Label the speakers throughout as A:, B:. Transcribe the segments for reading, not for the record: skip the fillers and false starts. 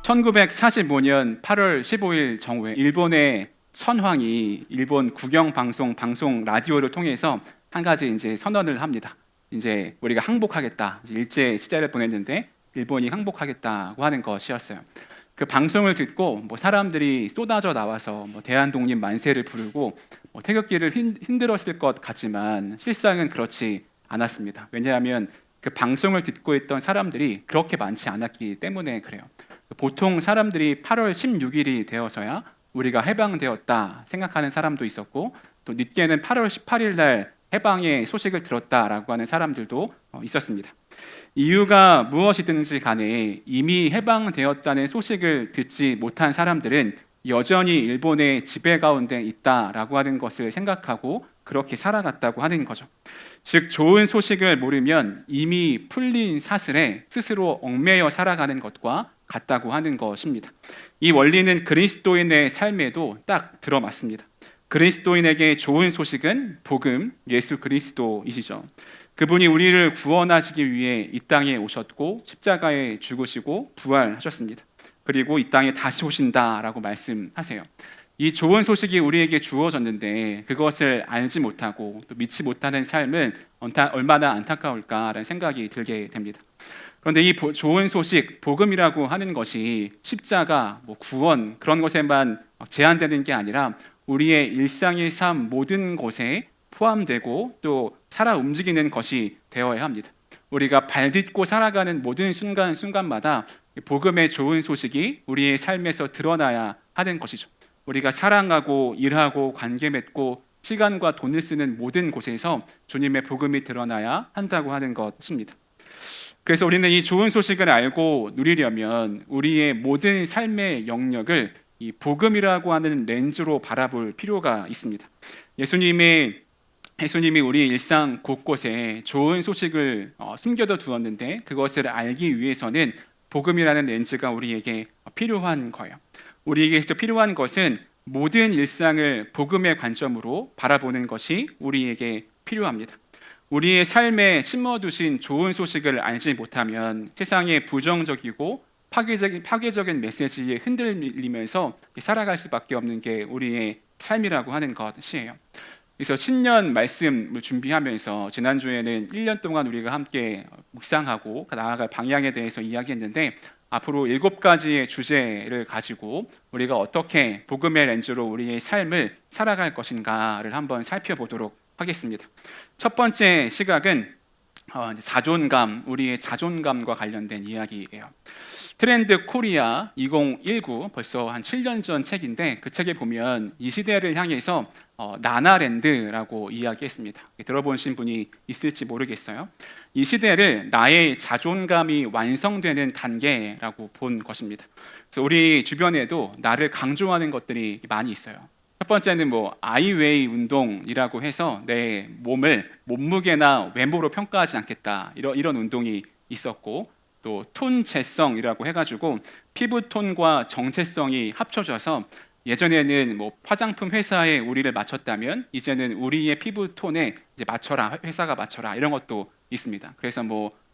A: 1945년 8월 15일 정오에 일본의 천황이 일본 국영 방송 라디오를 통해서 한 가지 이제 선언을 합니다. 이제 우리가 항복하겠다. 이제 일제 시대를 보냈는데 일본이 항복하겠다고 하는 것이었어요. 그 방송을 듣고 사람들이 쏟아져 나와서 대한독립 만세를 부르고 태극기를 흔들었을 것 같지만 실상은 그렇지 않았습니다. 왜냐하면 그 방송을 듣고 있던 사람들이 그렇게 많지 않았기 때문에 그래요. 보통 사람들이 8월 16일이 되어서야 우리가 해방되었다 생각하는 사람도 있었고, 또 늦게는 8월 18일 날 해방의 소식을 들었다라고 하는 사람들도 있었습니다. 이유가 무엇이든지 간에 이미 해방되었다는 소식을 듣지 못한 사람들은 여전히 일본의 지배 가운데 있다라고 하는 것을 생각하고 그렇게 살아갔다고 하는 거죠. 즉, 좋은 소식을 모르면 이미 풀린 사슬에 스스로 얽매여 살아가는 것과 같다고 하는 것입니다. 이 원리는 그리스도인의 삶에도 딱 들어맞습니다. 그리스도인에게 좋은 소식은 복음, 예수 그리스도이시죠. 그분이 우리를 구원하시기 위해 이 땅에 오셨고 십자가에 죽으시고 부활하셨습니다. 그리고 이 땅에 다시 오신다라고 말씀하세요. 이 좋은 소식이 우리에게 주어졌는데 그것을 알지 못하고 또 믿지 못하는 삶은 얼마나 안타까울까라는 생각이 들게 됩니다. 그런데 이 좋은 소식, 복음이라고 하는 것이 십자가, 구원 그런 것에만 제한되는 게 아니라 우리의 일상의 삶 모든 곳에 포함되고 또 살아 움직이는 것이 되어야 합니다. 우리가 발딛고 살아가는 모든 순간마다 복음의 좋은 소식이 우리의 삶에서 드러나야 하는 것이죠. 우리가 사랑하고 일하고 관계 맺고 시간과 돈을 쓰는 모든 곳에서 주님의 복음이 드러나야 한다고 하는 것입니다. 그래서 우리는 이 좋은 소식을 알고 누리려면 우리의 모든 삶의 영역을 이 복음이라고 하는 렌즈로 바라볼 필요가 있습니다. 예수님이 우리 일상 곳곳에 좋은 소식을 숨겨둬 두었는데 그것을 알기 위해서는 복음이라는 렌즈가 우리에게 필요한 거예요. 우리에게서 필요한 것은 모든 일상을 복음의 관점으로 바라보는 것이 우리에게 필요합니다. 우리의 삶에 심어두신 좋은 소식을 알지 못하면 세상의 부정적이고 파괴적인 메시지에 흔들리면서 살아갈 수밖에 없는 게 우리의 삶이라고 하는 것이에요. 그래서 신년 말씀을 준비하면서 지난주에는 1년 동안 우리가 함께 묵상하고 나아갈 방향에 대해서 이야기했는데 앞으로 7가지의 주제를 가지고 우리가 어떻게 복음의 렌즈로 우리의 삶을 살아갈 것인가를 한번 살펴보도록 하겠습니다. 첫 번째 시각은 자존감, 우리의 자존감과 관련된 이야기예요. 트렌드 코리아 2019, 벌써 한 7년 전 책인데 그 책에 보면 이 시대를 향해서 나나랜드라고 이야기했습니다. 들어보신 분이 있을지 모르겠어요. 이 시대를 나의 자존감이 완성되는 단계라고 본 것입니다. 그래서 우리 주변에도 나를 강조하는 것들이 많이 있어요. 첫 번째는 아이웨이 운동이라고 해서 내 몸을 몸무게나 외모로 평가하지 않겠다 이런 운동이 있었고, 또 톤제성이라고 해가지고 피부톤과 정체성이 합쳐져서 예전에는 화장품 회사에 우리를 맞췄다면 이제는 우리의 피부톤에 이제 맞춰라, 회사가 맞춰라 이런 것도 있습니다. 그래서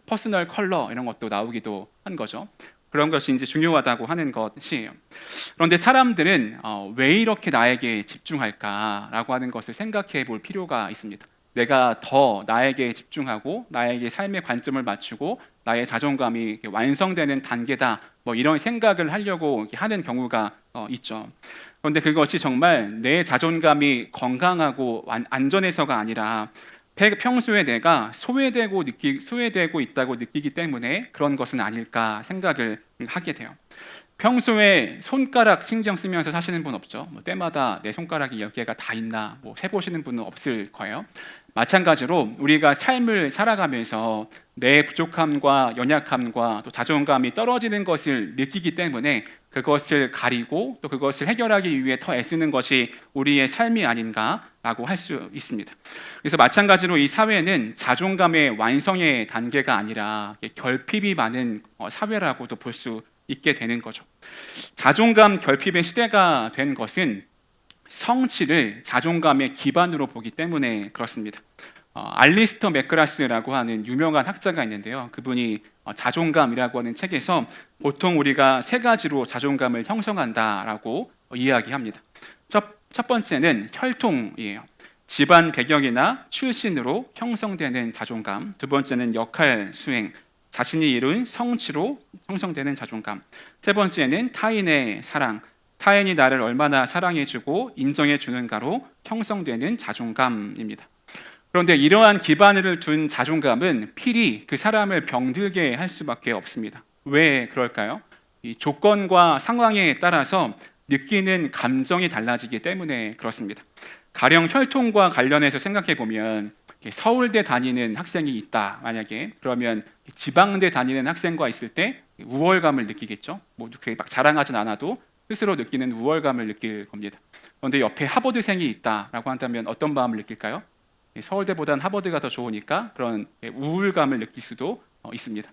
A: 퍼스널 컬러 이런 것도 나오기도 한 거죠. 그런 것이 이제 중요하다고 하는 것이에요. 그런데 사람들은 왜 이렇게 나에게 집중할까라고 하는 것을 생각해 볼 필요가 있습니다. 내가 더 나에게 집중하고 나에게 삶의 관점을 맞추고 나의 자존감이 완성되는 단계다 이런 생각을 하려고 하는 경우가 있죠. 그런데 그것이 정말 내 자존감이 건강하고 안전해서가 아니라 평소에 내가 소외되고 있다고 느끼기 때문에 그런 것은 아닐까 생각을 하게 돼요. 평소에 손가락 신경 쓰면서 사시는 분 없죠? 때마다 내 손가락이 10개가 다 있나 세보시는 분은 없을 거예요. 마찬가지로 우리가 삶을 살아가면서 내 부족함과 연약함과 또 자존감이 떨어지는 것을 느끼기 때문에 그것을 가리고 또 그것을 해결하기 위해 더 애쓰는 것이 우리의 삶이 아닌가라고 할 수 있습니다. 그래서 마찬가지로 이 사회는 자존감의 완성의 단계가 아니라 결핍이 많은 사회라고도 볼 수 있게 되는 거죠. 자존감 결핍의 시대가 된 것은 성취를 자존감의 기반으로 보기 때문에 그렇습니다. 알리스터 맥그라스라고 하는 유명한 학자가 있는데요. 그분이 자존감이라고 하는 책에서 보통 우리가 세 가지로 자존감을 형성한다라고 이야기합니다. 첫 번째는 혈통이에요. 집안 배경이나 출신으로 형성되는 자존감. 두 번째는 역할 수행, 자신이 이룬 성취로 형성되는 자존감. 세 번째는 타인의 사랑, 타인이 나를 얼마나 사랑해주고 인정해주는가로 형성되는 자존감입니다. 그런데 이러한 기반을 둔 자존감은 필히 그 사람을 병들게 할 수밖에 없습니다. 왜 그럴까요? 이 조건과 상황에 따라서 느끼는 감정이 달라지기 때문에 그렇습니다. 가령 혈통과 관련해서 생각해 보면 서울대 다니는 학생이 있다 만약에, 그러면 지방대 다니는 학생과 있을 때 우월감을 느끼겠죠. 뭐 그렇게 막 자랑하진 않아도 스스로 느끼는 우월감을 느낄 겁니다. 그런데 옆에 하버드생이 있다라고 한다면 어떤 마음을 느낄까요? 서울대보다는 하버드가 더 좋으니까 그런 우울감을 느낄 수도 있습니다.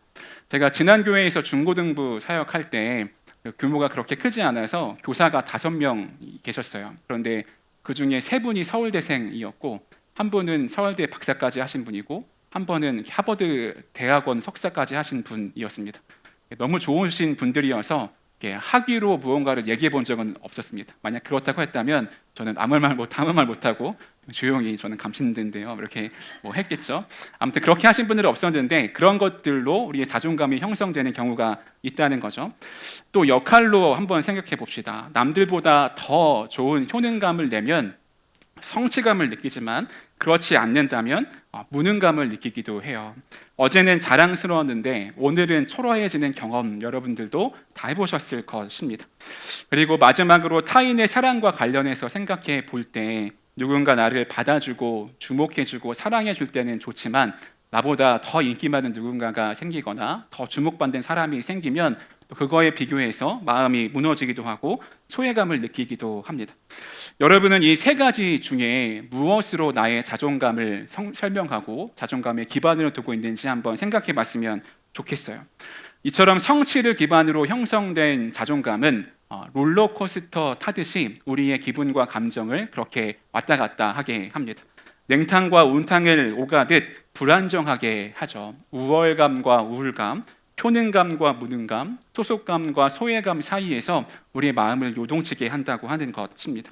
A: 제가 지난 교회에서 중고등부 사역할 때 규모가 그렇게 크지 않아서 교사가 5명 계셨어요. 그런데 그 중에 3분이 서울대생이었고, 한 분은 서울대 박사까지 하신 분이고, 한 분은 하버드 대학원 석사까지 하신 분이었습니다. 너무 좋으신 분들이어서 학위로 무언가를 얘기해 본 적은 없었습니다. 만약 그렇다고 했다면 저는 아무 말 못하고 조용히 저는 감신된데요 이렇게 했겠죠. 아무튼 그렇게 하신 분들은 없었는데 그런 것들로 우리의 자존감이 형성되는 경우가 있다는 거죠. 또 역할로 한번 생각해 봅시다. 남들보다 더 좋은 효능감을 내면 성취감을 느끼지만 그렇지 않는다면 무능감을 느끼기도 해요. 어제는 자랑스러웠는데 오늘은 초라해지는 경험 여러분들도 다 해보셨을 것입니다. 그리고 마지막으로 타인의 사랑과 관련해서 생각해 볼 때 누군가 나를 받아주고 주목해주고 사랑해줄 때는 좋지만 나보다 더 인기 많은 누군가가 생기거나 더 주목받는 사람이 생기면 그거에 비교해서 마음이 무너지기도 하고 소외감을 느끼기도 합니다. 여러분은 이 세 가지 중에 무엇으로 나의 자존감을 설명하고 자존감의 기반으로 두고 있는지 한번 생각해 봤으면 좋겠어요. 이처럼 성취를 기반으로 형성된 자존감은 롤러코스터 타듯이 우리의 기분과 감정을 그렇게 왔다 갔다 하게 합니다. 냉탕과 온탕을 오가듯 불안정하게 하죠. 우월감과 우울감, 효능감과 무능감, 소속감과 소외감 사이에서 우리의 마음을 요동치게 한다고 하는 것입니다.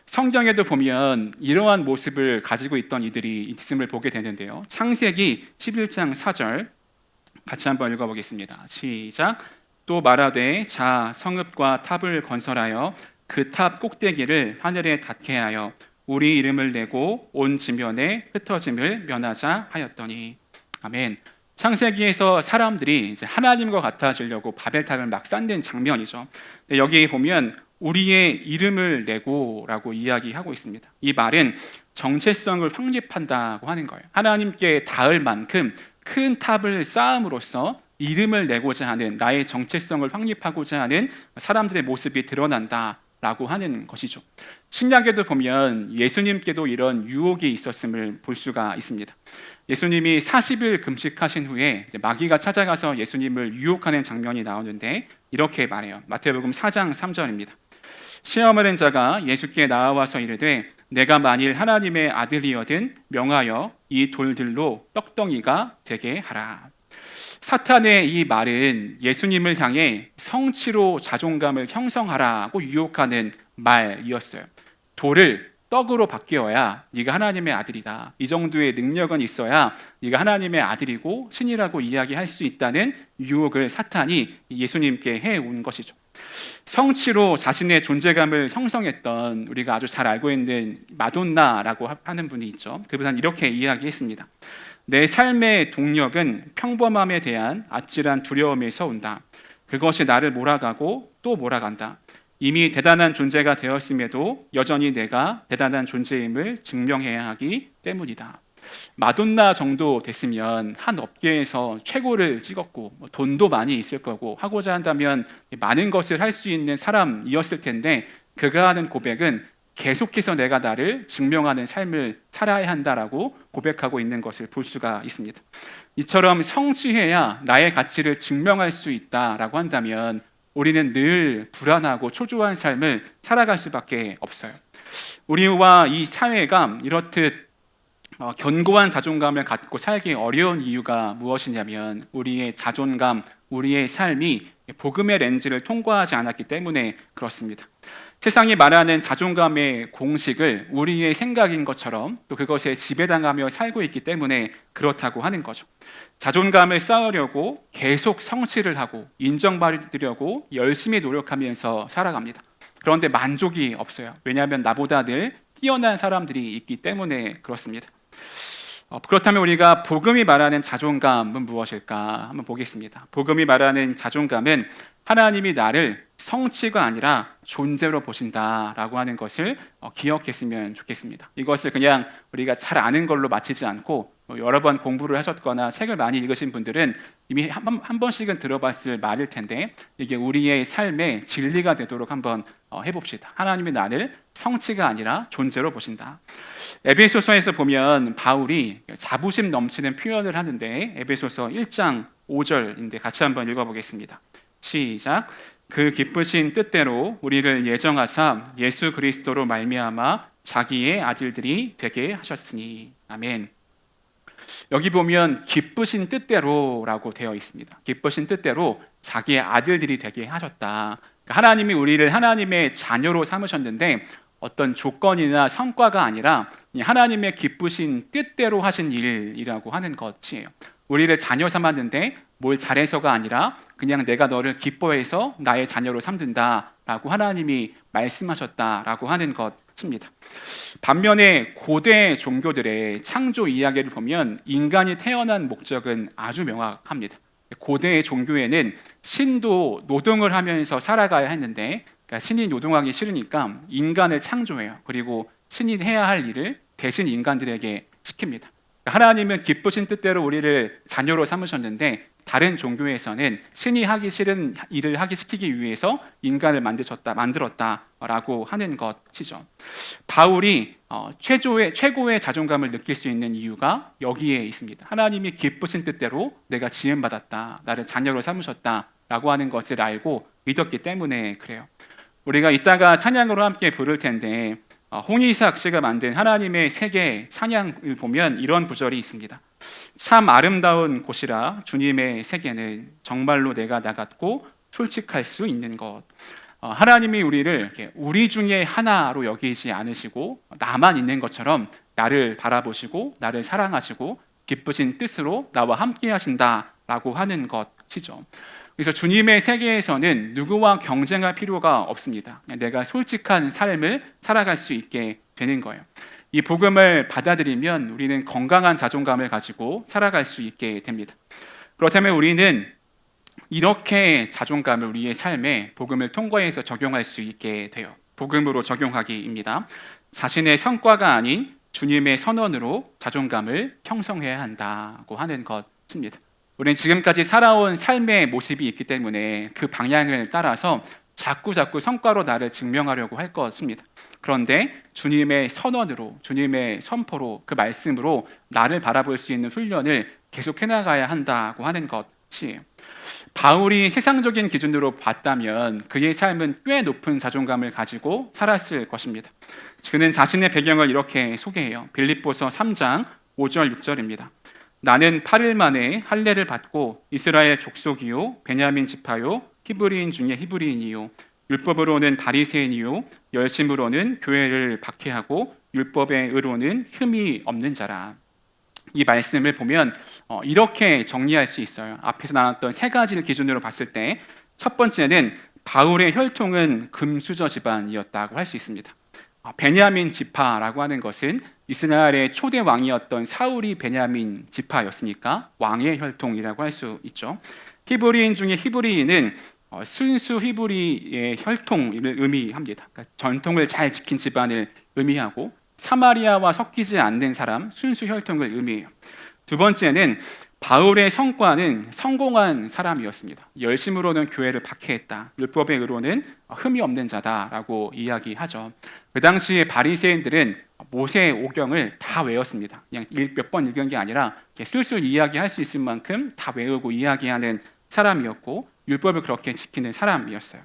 A: 성경에도 보면 이러한 모습을 가지고 있던 이들이 있음을 보게 되는데요. 창세기 11장 4절 같이 한번 읽어보겠습니다. 시작. 또 말하되 자 성읍과 탑을 건설하여 그 탑 꼭대기를 하늘에 닿게 하여 우리 이름을 내고 온 지면에 흩어짐을 면하자 하였더니. 아멘. 창세기에서 사람들이 이제 하나님과 같아지려고 바벨탑을 막 쌓는 장면이죠. 여기 보면 우리의 이름을 내고라고 이야기하고 있습니다. 이 말은 정체성을 확립한다고 하는 거예요. 하나님께 닿을 만큼 큰 탑을 쌓음으로써 이름을 내고자 하는, 나의 정체성을 확립하고자 하는 사람들의 모습이 드러난다라고 하는 것이죠. 신약에도 보면 예수님께도 이런 유혹이 있었음을 볼 수가 있습니다. 예수님이 40일 금식하신 후에 마귀가 찾아가서 예수님을 유혹하는 장면이 나오는데 이렇게 말해요. 마태복음 4장 3절입니다. 시험하는 자가 예수께 나와서 이르되 내가 만일 하나님의 아들이거든 명하여 이 돌들로 떡덩이가 되게 하라. 사탄의 이 말은 예수님을 향해 성취로 자존감을 형성하라고 유혹하는 말이었어요. 돌을 떡으로 바뀌어야 네가 하나님의 아들이다. 이 정도의 능력은 있어야 네가 하나님의 아들이고 신이라고 이야기할 수 있다는 유혹을 사탄이 예수님께 해온 것이죠. 성취로 자신의 존재감을 형성했던 우리가 아주 잘 알고 있는 마돈나라고 하는 분이 있죠. 그분은 이렇게 이야기했습니다. 내 삶의 동력은 평범함에 대한 아찔한 두려움에서 온다. 그것이 나를 몰아가고 또 몰아간다. 이미 대단한 존재가 되었음에도 여전히 내가 대단한 존재임을 증명해야 하기 때문이다. 마돈나 정도 됐으면 한 업계에서 최고를 찍었고 돈도 많이 있을 거고 하고자 한다면 많은 것을 할 수 있는 사람이었을 텐데 그가 하는 고백은 계속해서 내가 나를 증명하는 삶을 살아야 한다라고 고백하고 있는 것을 볼 수가 있습니다. 이처럼 성취해야 나의 가치를 증명할 수 있다라고 한다면 우리는 늘 불안하고 초조한 삶을 살아갈 수밖에 없어요. 우리와 이 사회가 이렇듯 견고한 자존감을 갖고 살기 어려운 이유가 무엇이냐면 우리의 자존감, 우리의 삶이 복음의 렌즈를 통과하지 않았기 때문에 그렇습니다. 세상이 말하는 자존감의 공식을 우리의 생각인 것처럼 또 그것에 지배당하며 살고 있기 때문에 그렇다고 하는 거죠. 자존감을 쌓으려고 계속 성취를 하고 인정받으려고 열심히 노력하면서 살아갑니다. 그런데 만족이 없어요. 왜냐하면 나보다 늘 뛰어난 사람들이 있기 때문에 그렇습니다. 그렇다면 우리가 복음이 말하는 자존감은 무엇일까 한번 보겠습니다. 복음이 말하는 자존감은 하나님이 나를 성취가 아니라 존재로 보신다라고 하는 것을 기억했으면 좋겠습니다. 이것을 그냥 우리가 잘 아는 걸로 마치지 않고 여러 번 공부를 하셨거나 책을 많이 읽으신 분들은 이미 한 번씩은 들어봤을 말일 텐데 이게 우리의 삶의 진리가 되도록 한번 해봅시다. 하나님이 나를 성취가 아니라 존재로 보신다. 에베소서에서 보면 바울이 자부심 넘치는 표현을 하는데 에베소서 1장 5절인데 같이 한번 읽어보겠습니다. 시작. 그 기쁘신 뜻대로 우리를 예정하사 예수 그리스도로 말미암아 자기의 아들들이 되게 하셨으니. 아멘. 여기 보면 기쁘신 뜻대로라고 되어 있습니다. 기쁘신 뜻대로 자기의 아들들이 되게 하셨다. 하나님이 우리를 하나님의 자녀로 삼으셨는데 어떤 조건이나 성과가 아니라 하나님의 기쁘신 뜻대로 하신 일이라고 하는 것이에요. 우리를 자녀 삼았는데 뭘 잘해서가 아니라 그냥 내가 너를 기뻐해서 나의 자녀로 삼는다라고 하나님이 말씀하셨다라고 하는 것입니다. 반면에 고대 종교들의 창조 이야기를 보면 인간이 태어난 목적은 아주 명확합니다. 고대의 종교에는 신도 노동을 하면서 살아가야 했는데 그러니까 신이 노동하기 싫으니까 인간을 창조해요. 그리고 신이 해야 할 일을 대신 인간들에게 시킵니다. 하나님은 기쁘신 뜻대로 우리를 자녀로 삼으셨는데 다른 종교에서는 신이 하기 싫은 일을 하기 시키기 위해서 인간을 만들었다라고 하는 것이죠. 바울이 최고의 자존감을 느낄 수 있는 이유가 여기에 있습니다. 하나님이 기쁘신 뜻대로 내가 지음받았다, 나를 자녀로 삼으셨다라고 하는 것을 알고 믿었기 때문에 그래요. 우리가 이따가 찬양으로 함께 부를 텐데 홍이삭 씨가 만든 하나님의 세계 찬양을 보면 이런 구절이 있습니다. 참 아름다운 곳이라 주님의 세계는 정말로 내가 나갔고 솔직할 수 있는 것. 하나님이 우리를 우리 중에 하나로 여기지 않으시고 나만 있는 것처럼 나를 바라보시고 나를 사랑하시고 기쁘신 뜻으로 나와 함께 하신다라고 하는 것이죠. 그래서 주님의 세계에서는 누구와 경쟁할 필요가 없습니다. 내가 솔직한 삶을 살아갈 수 있게 되는 거예요. 이 복음을 받아들이면 우리는 건강한 자존감을 가지고 살아갈 수 있게 됩니다. 그렇다면 우리는 이렇게 자존감을 우리의 삶에 복음을 통과해서 적용할 수 있게 돼요. 복음으로 적용하기입니다. 자신의 성과가 아닌 주님의 선언으로 자존감을 형성해야 한다고 하는 것입니다. 우리는 지금까지 살아온 삶의 모습이 있기 때문에 그 방향을 따라서 자꾸 성과로 나를 증명하려고 할 것입니다. 그런데 주님의 선언으로, 주님의 선포로, 그 말씀으로 나를 바라볼 수 있는 훈련을 계속해 나가야 한다고 하는 것이에요. 바울이 세상적인 기준으로 봤다면 그의 삶은 꽤 높은 자존감을 가지고 살았을 것입니다. 그는 자신의 배경을 이렇게 소개해요. 빌립보서 3장 5절 6절입니다. 나는 8일 만에 할례를 받고 이스라엘 족속이요 베냐민 지파요 히브리인 중에 히브리인이요 율법으로는 바리새인이요 열심으로는 교회를 박해하고 율법의 의로는 흠이 없는 자라. 이 말씀을 보면 이렇게 정리할 수 있어요. 앞에서 나왔던 세 가지를 기준으로 봤을 때 첫 번째는 바울의 혈통은 금수저 집안이었다고 할 수 있습니다. 베냐민 지파라고 하는 것은 이스라엘의 초대 왕이었던 사울이 베냐민 지파였으니까 왕의 혈통이라고 할 수 있죠. 히브리인 중에 히브리인은 순수 히브리의 혈통을 의미합니다. 그러니까 전통을 잘 지킨 집안을 의미하고 사마리아와 섞이지 않는 사람, 순수 혈통을 의미해요. 두 번째는 바울의 성과는 성공한 사람이었습니다. 열심으로는 교회를 박해했다. 율법의 의로는 흠이 없는 자다라고 이야기하죠. 그 당시에 바리새인들은 모세 오경을 다 외웠습니다. 그냥 몇 번 읽은 게 아니라 술술 이야기할 수 있을 만큼 다 외우고 이야기하는 사람이었고 율법을 그렇게 지키는 사람이었어요.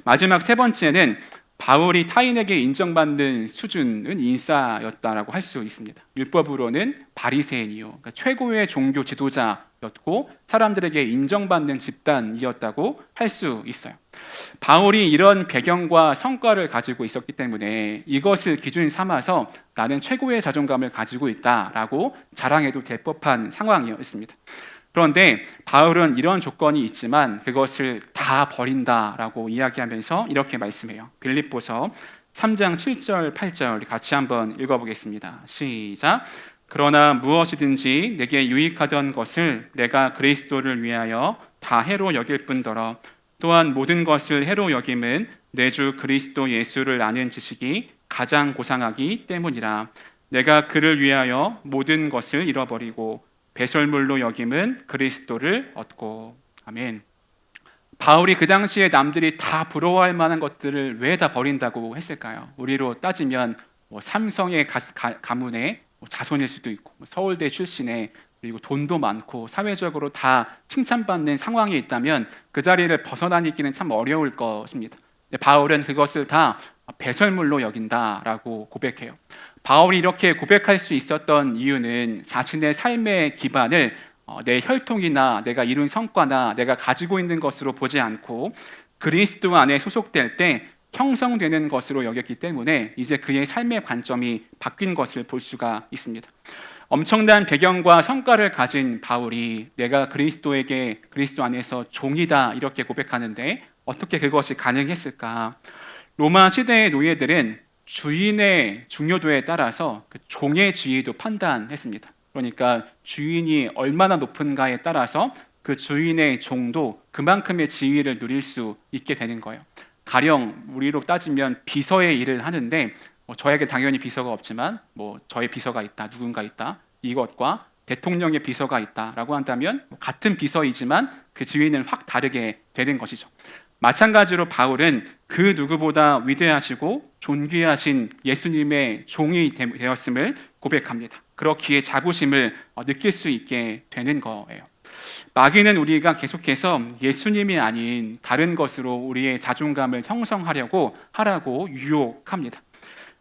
A: 마지막 세 번째는 바울이 타인에게 인정받는 수준은 인싸였다라고 할 수 있습니다. 율법으로는 바리새인이요, 그러니까 최고의 종교 지도자였고 사람들에게 인정받는 집단이었다고 할 수 있어요. 바울이 이런 배경과 성과를 가지고 있었기 때문에 이것을 기준 삼아서 나는 최고의 자존감을 가지고 있다라고 자랑해도 될 법한 상황이었습니다. 그런데 바울은 이런 조건이 있지만 그것을 다 버린다라고 이야기하면서 이렇게 말씀해요. 빌립보서 3장 7절 8절 같이 한번 읽어보겠습니다. 시작. 그러나 무엇이든지 내게 유익하던 것을 내가 그리스도를 위하여 다 해로 여길 뿐더러 또한 모든 것을 해로 여김은 내 주 그리스도 예수를 아는 지식이 가장 고상하기 때문이라. 내가 그를 위하여 모든 것을 잃어버리고 배설물로 여김은 그리스도를 얻고. 아멘. 바울이 그 당시에 남들이 다 부러워할 만한 것들을 왜 다 버린다고 했을까요? 우리로 따지면 삼성의 가문의 자손일 수도 있고 서울대 출신의, 그리고 돈도 많고 사회적으로 다 칭찬받는 상황에 있다면 그 자리를 벗어나기는 참 어려울 것입니다. 바울은 그것을 다 배설물로 여긴다라고 고백해요. 바울이 이렇게 고백할 수 있었던 이유는 자신의 삶의 기반을 내 혈통이나 내가 이룬 성과나 내가 가지고 있는 것으로 보지 않고 그리스도 안에 소속될 때 형성되는 것으로 여겼기 때문에 이제 그의 삶의 관점이 바뀐 것을 볼 수가 있습니다. 엄청난 배경과 성과를 가진 바울이 내가 그리스도 안에서 종이다 이렇게 고백하는데 어떻게 그것이 가능했을까? 로마 시대의 노예들은 주인의 중요도에 따라서 그 종의 지위도 판단했습니다. 그러니까 주인이 얼마나 높은가에 따라서 그 주인의 종도 그만큼의 지위를 누릴 수 있게 되는 거예요. 가령 우리로 따지면 비서의 일을 하는데 저에게 당연히 비서가 없지만 저의 비서가 있다, 누군가 있다, 이것과 대통령의 비서가 있다라고 한다면 같은 비서이지만 그 지위는 확 다르게 되는 것이죠. 마찬가지로 바울은 그 누구보다 위대하시고 존귀하신 예수님의 종이 되었음을 고백합니다. 그렇기에 자부심을 느낄 수 있게 되는 거예요. 마귀는 우리가 계속해서 예수님이 아닌 다른 것으로 우리의 자존감을 형성하려고 하라고 유혹합니다.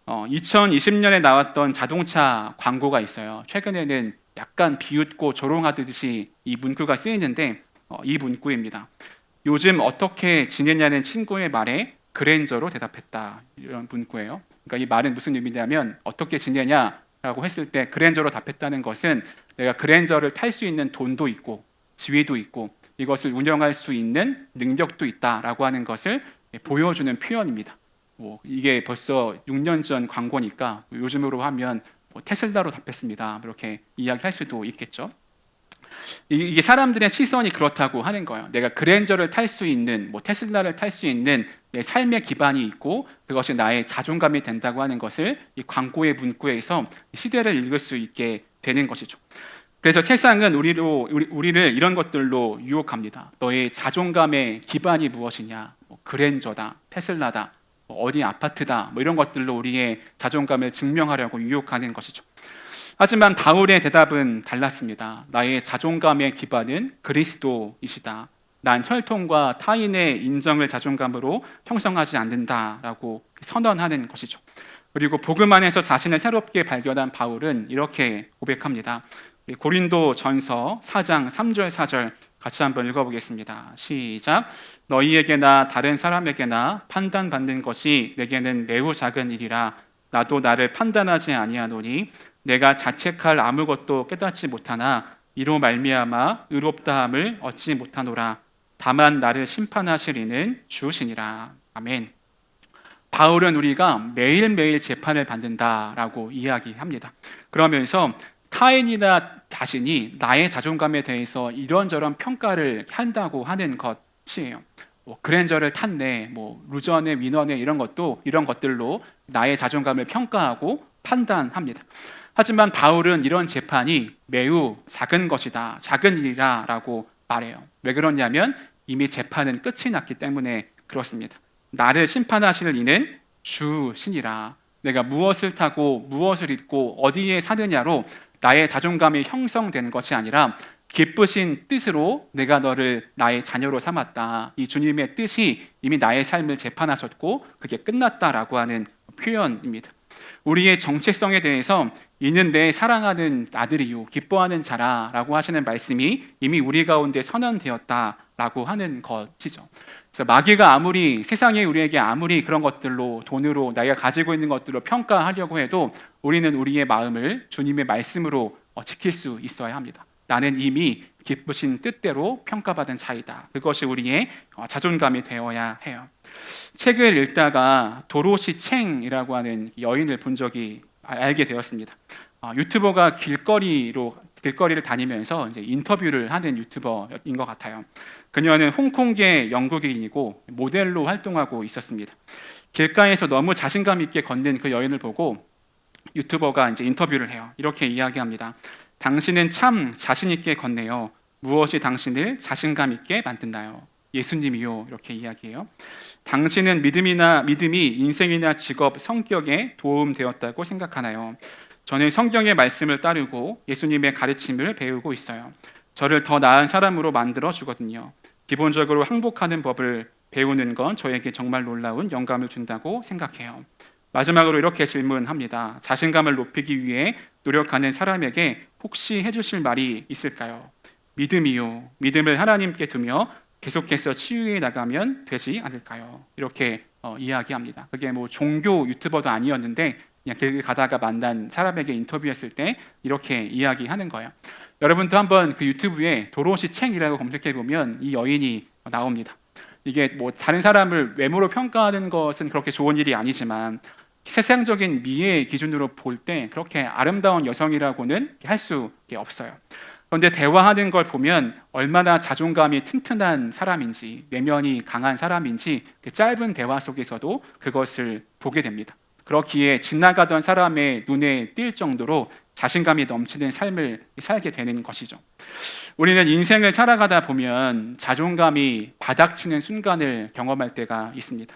A: 2020년에 나왔던 자동차 광고가 있어요. 최근에는 약간 비웃고 조롱하듯이 이 문구가 쓰이는데 이 문구입니다. 요즘 어떻게 지내냐는 친구의 말에 그랜저로 대답했다. 이런 문구예요. 그러니까 이 말은 무슨 의미냐면 어떻게 지내냐라고 했을 때 그랜저로 답했다는 것은 내가 그랜저를 탈 수 있는 돈도 있고 지위도 있고 이것을 운영할 수 있는 능력도 있다라고 하는 것을 보여주는 표현입니다. 이게 벌써 6년 전 광고니까 요즘으로 하면 테슬라로 답했습니다. 이렇게 이야기할 수도 있겠죠. 이게 사람들의 시선이 그렇다고 하는 거예요. 내가 그랜저를 탈 수 있는, 테슬라를 탈 수 있는 내 삶의 기반이 있고 그것이 나의 자존감이 된다고 하는 것을 이 광고의 문구에서 시대를 읽을 수 있게 되는 것이죠. 그래서 세상은 우리를 이런 것들로 유혹합니다. 너의 자존감의 기반이 무엇이냐? 그랜저다, 테슬라다, 어디 아파트다, 이런 것들로 우리의 자존감을 증명하려고 유혹하는 것이죠. 하지만 바울의 대답은 달랐습니다. 나의 자존감의 기반은 그리스도이시다. 난 혈통과 타인의 인정을 자존감으로 형성하지 않는다라고 선언하는 것이죠. 그리고 복음 안에서 자신을 새롭게 발견한 바울은 이렇게 고백합니다. 고린도 전서 4장 3절 4절 같이 한번 읽어보겠습니다. 시작. 너희에게나 다른 사람에게나 판단받는 것이 내게는 매우 작은 일이라. 나도 나를 판단하지 아니하노니 내가 자책할 아무것도 깨닫지 못하나 이로 말미암아 의롭다함을 얻지 못하노라. 다만 나를 심판하실 이는 주시니라. 아멘. 바울은 우리가 매일매일 재판을 받는다라고 이야기합니다. 그러면서 타인이나 자신이 나의 자존감에 대해서 이런저런 평가를 한다고 하는 것이에요. 그랜저를 탔네, 루저네, 위너네 이런 것들로 나의 자존감을 평가하고 판단합니다. 하지만 바울은 이런 재판이 매우 작은 것이다, 작은 일이라고 말해요. 왜 그러냐면 이미 재판은 끝이 났기 때문에 그렇습니다. 나를 심판하실 이는 주시니라. 내가 무엇을 타고 무엇을 입고 어디에 사느냐로 나의 자존감이 형성되는 것이 아니라 기쁘신 뜻으로 내가 너를 나의 자녀로 삼았다. 이 주님의 뜻이 이미 나의 삶을 재판하셨고 그게 끝났다라고 하는 표현입니다. 우리의 정체성에 대해서 이는 내 사랑하는 아들이요 기뻐하는 자라라고 하시는 말씀이 이미 우리 가운데 선언되었다라고 하는 것이죠. 그래서 마귀가 아무리 세상에 우리에게 아무리 그런 것들로 돈으로 내가 가지고 있는 것들로 평가하려고 해도 우리는 우리의 마음을 주님의 말씀으로 지킬 수 있어야 합니다. 나는 이미 기쁘신 뜻대로 평가받은 자이다. 그것이 우리의 자존감이 되어야 해요. 책을 읽다가 도로시 챙이라고 하는 여인을 본 적이 알게 되었습니다. 유튜버가 길거리를 다니면서 이제 인터뷰를 하는 유튜버인 것 같아요. 그녀는 홍콩계 영국인이고 모델로 활동하고 있었습니다. 길가에서 너무 자신감 있게 걷는 그 여인을 보고 유튜버가 이제 인터뷰를 해요. 이렇게 이야기합니다. 당신은 참 자신 있게 걷네요. 무엇이 당신을 자신감 있게 만드나요? 예수님이요. 이렇게 이야기해요. 당신은 믿음이 인생이나 직업, 성격에 도움되었다고 생각하나요? 저는 성경의 말씀을 따르고 예수님의 가르침을 배우고 있어요. 저를 더 나은 사람으로 만들어 주거든요. 기본적으로 항복하는 법을 배우는 건 저에게 정말 놀라운 영감을 준다고 생각해요. 마지막으로 이렇게 질문합니다. 자신감을 높이기 위해 노력하는 사람에게 혹시 해주실 말이 있을까요? 믿음이요. 믿음을 하나님께 두며 계속해서 치유해 나가면 되지 않을까요? 이렇게 이야기합니다. 그게 뭐 종교 유튜버도 아니었는데 그냥 길 가다가 만난 사람에게 인터뷰했을 때 이렇게 이야기하는 거예요. 여러분도 한번 그 유튜브에 도로시 챙이라고 검색해 보면 이 여인이 나옵니다. 이게 뭐 다른 사람을 외모로 평가하는 것은 그렇게 좋은 일이 아니지만 세상적인 미의 기준으로 볼 때 그렇게 아름다운 여성이라고는 할 수 없어요. 그런데 대화하는 걸 보면 얼마나 자존감이 튼튼한 사람인지, 내면이 강한 사람인지 그 짧은 대화 속에서도 그것을 보게 됩니다. 그렇기에 지나가던 사람의 눈에 띌 정도로 자신감이 넘치는 삶을 살게 되는 것이죠. 우리는 인생을 살아가다 보면 자존감이 바닥치는 순간을 경험할 때가 있습니다.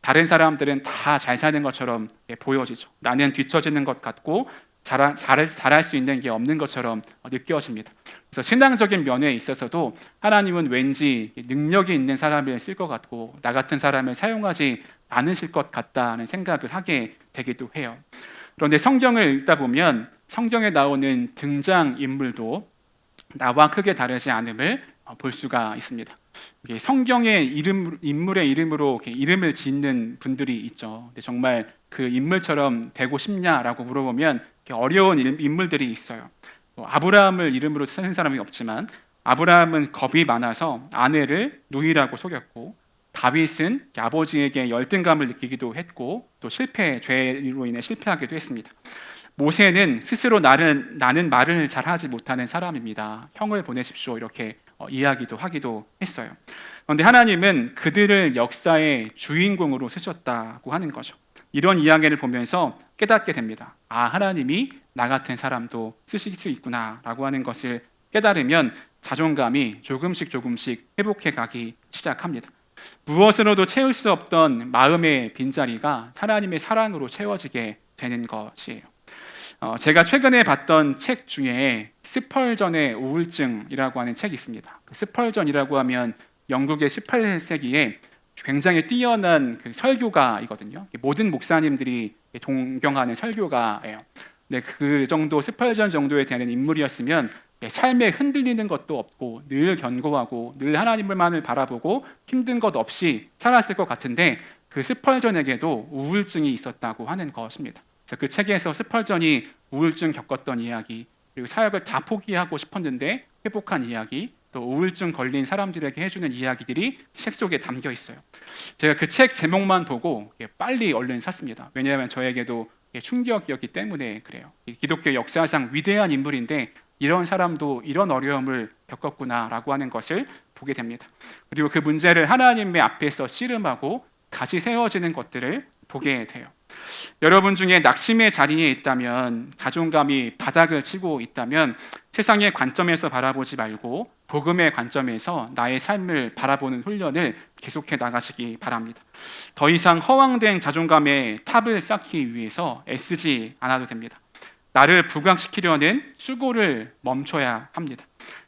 A: 다른 사람들은 다 잘 사는 것처럼 보여지죠. 나는 뒤처지는 것 같고 잘할 수 있는 게 없는 것처럼 느껴집니다. 그래서 신앙적인 면에 있어서도 하나님은 왠지 능력이 있는 사람을 쓸 것 같고 나 같은 사람을 사용하지 않으실 것 같다는 생각을 하게 되기도 해요. 그런데 성경을 읽다 보면 성경에 나오는 등장인물도 나와 크게 다르지 않음을 볼 수가 있습니다. 성경의 인물의 이름으로 이름을 짓는 분들이 있죠. 근데 정말 그 인물처럼 되고 싶냐라고 물어보면 어려운 인물들이 있어요. 아브라함을 이름으로 쓰는 사람이 없지만 아브라함은 겁이 많아서 아내를 누이라고 속였고 다윗은 아버지에게 열등감을 느끼기도 했고 또 죄로 인해 실패하기도 했습니다. 모세는 스스로 나는 말을 잘하지 못하는 사람입니다. 형을 보내십시오. 이렇게 이야기도 하기도 했어요. 그런데 하나님은 그들을 역사의 주인공으로 쓰셨다고 하는 거죠. 이런 이야기를 보면서 깨닫게 됩니다. 하나님이 나 같은 사람도 쓰실 수 있구나라고 하는 것을 깨달으면 자존감이 조금씩 회복해 가기 시작합니다. 무엇으로도 채울 수 없던 마음의 빈자리가 하나님의 사랑으로 채워지게 되는 것이에요. 제가 최근에 봤던 책 중에 스펄전의 우울증이라고 하는 책이 있습니다. 스펄전이라고 하면 영국의 18세기에 굉장히 뛰어난 그 설교가이거든요. 모든 목사님들이 동경하는 설교가예요. 네, 그 정도 스펄전 정도에 되는 인물이었으면 삶에 흔들리는 것도 없고 늘 견고하고 늘 하나님을만을 바라보고 힘든 것 없이 살았을 것 같은데 그 스펄전에게도 우울증이 있었다고 하는 것입니다. 그래서 그 책에서 스펄전이 우울증 겪었던 이야기, 그리고 사역을 다 포기하고 싶었는데 회복한 이야기, 또 우울증 걸린 사람들에게 해주는 이야기들이 책 속에 담겨 있어요. 제가 그 책 제목만 보고 빨리 얼른 샀습니다. 왜냐하면 저에게도 충격이었기 때문에 그래요. 기독교 역사상 위대한 인물인데 이런 사람도 이런 어려움을 겪었구나라고 하는 것을 보게 됩니다. 그리고 그 문제를 하나님의 앞에서 씨름하고 다시 세워지는 것들을 보게 돼요. 여러분 중에 낙심의 자리에 있다면, 자존감이 바닥을 치고 있다면 세상의 관점에서 바라보지 말고 복음의 관점에서 나의 삶을 바라보는 훈련을 계속해 나가시기 바랍니다. 더 이상 허황된 자존감에 탑을 쌓기 위해서 애쓰지 않아도 됩니다. 나를 부각시키려는 수고를 멈춰야 합니다.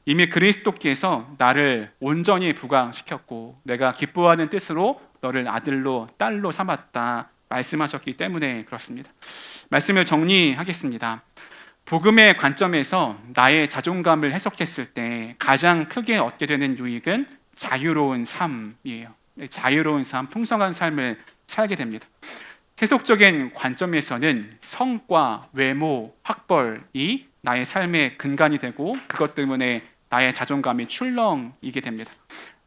A: 이미 그리스도께서 나를 온전히 부강시켰고 내가 기뻐하는 뜻으로 너를 아들로 딸로 삼았다 말씀하셨기 때문에 그렇습니다. 말씀을 정리하겠습니다. 복음의 관점에서 나의 자존감을 해석했을 때 가장 크게 얻게 되는 유익은 자유로운 삶이에요. 자유로운 삶, 풍성한 삶을 살게 됩니다. 세속적인 관점에서는 성과, 외모, 학벌이 나의 삶의 근간이 되고 그것 때문에 나의 자존감이 출렁이게 됩니다.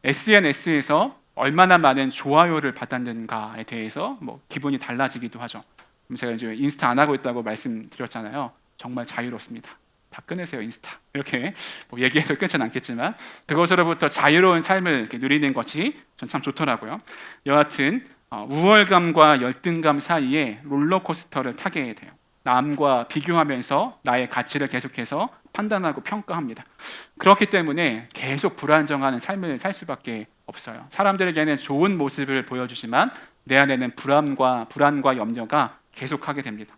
A: SNS에서 얼마나 많은 좋아요를 받았는가에 대해서 기분이 달라지기도 하죠. 제가 이제 인스타 안 하고 있다고 말씀드렸잖아요. 정말 자유롭습니다. 다 끊으세요 인스타. 이렇게 얘기해서 끊지는 않겠지만 그것으로부터 자유로운 삶을 이렇게 누리는 것이 전 참 좋더라고요. 여하튼 우월감과 열등감 사이에 롤러코스터를 타게 돼요. 남과 비교하면서 나의 가치를 계속해서 판단하고 평가합니다. 그렇기 때문에 계속 불안정한 삶을 살 수밖에 없어요. 사람들에게는 좋은 모습을 보여주지만 내 안에는 불안과 염려가 계속하게 됩니다.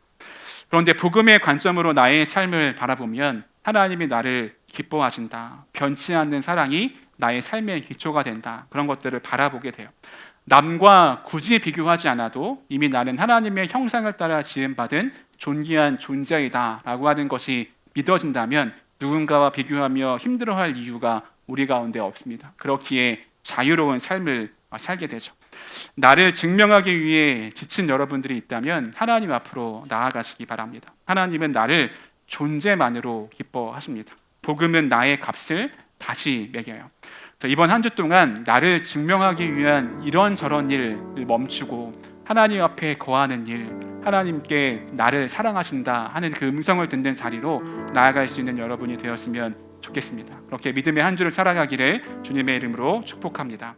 A: 그런데 복음의 관점으로 나의 삶을 바라보면 하나님이 나를 기뻐하신다. 변치 않는 사랑이 나의 삶의 기초가 된다. 그런 것들을 바라보게 돼요. 남과 굳이 비교하지 않아도 이미 나는 하나님의 형상을 따라 지음받은 존귀한 존재이다 라고 하는 것이 믿어진다면 누군가와 비교하며 힘들어할 이유가 우리 가운데 없습니다. 그렇기에 자유로운 삶을 살게 되죠. 나를 증명하기 위해 지친 여러분들이 있다면 하나님 앞으로 나아가시기 바랍니다. 하나님은 나를 존재만으로 기뻐하십니다. 복음은 나의 값을 다시 매겨요. 이번 한 주 동안 나를 증명하기 위한 이런저런 일을 멈추고 하나님 앞에 거하는 일, 하나님께 나를 사랑하신다 하는 그 음성을 듣는 자리로 나아갈 수 있는 여러분이 되었으면 좋겠습니다. 그렇게 믿음의 한 주를 살아가기를 주님의 이름으로 축복합니다.